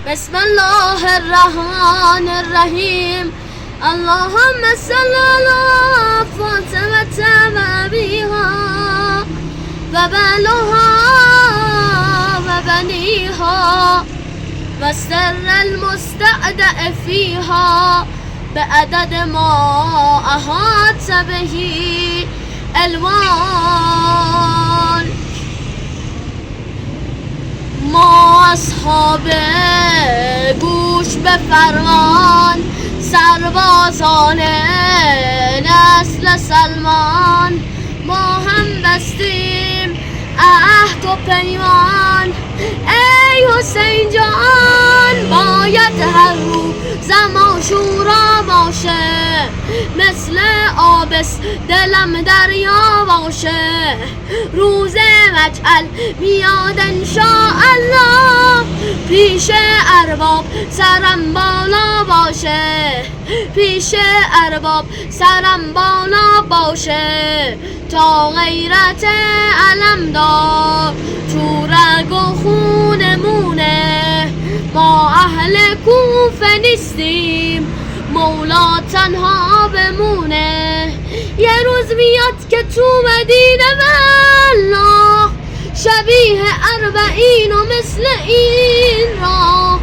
بسم الله الرحمن الرحیم. اللهم صل على فاطمة وأبيها وبنها وبنيها والسر المستودع فيها بعدد ما أحاط به الوان. ما اصحاب گوش به فرمان، سربازان نسل سلمان، ما هم بستیم عهد و پیمان. ای حسین جان باید هر روز عاشورا باشه، مثل آبس دلم دریا باشه. روز مجعل میاد انشاءالله، پیش ارباب سرم بالا باشه، پیش ارباب سرم بالا باشه. تا غیرت علمدار تو رگ و خونمونه، ما اهل کوفه نیستیم مولا تنها بمونه. یه روز میاد که تو مدینه والله، شبیه اربعین و مثل این را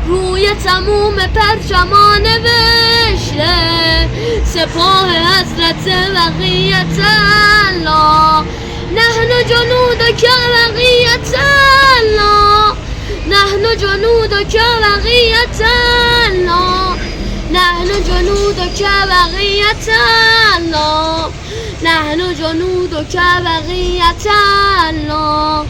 روی تموم پرچمان نوشته سپاه حضرت بقیت الله. نحن جنودک بقیت الله، نحن جنودک بقیت الله، نحن جنودک بقیت الله، نحن جنودک بقیت الله.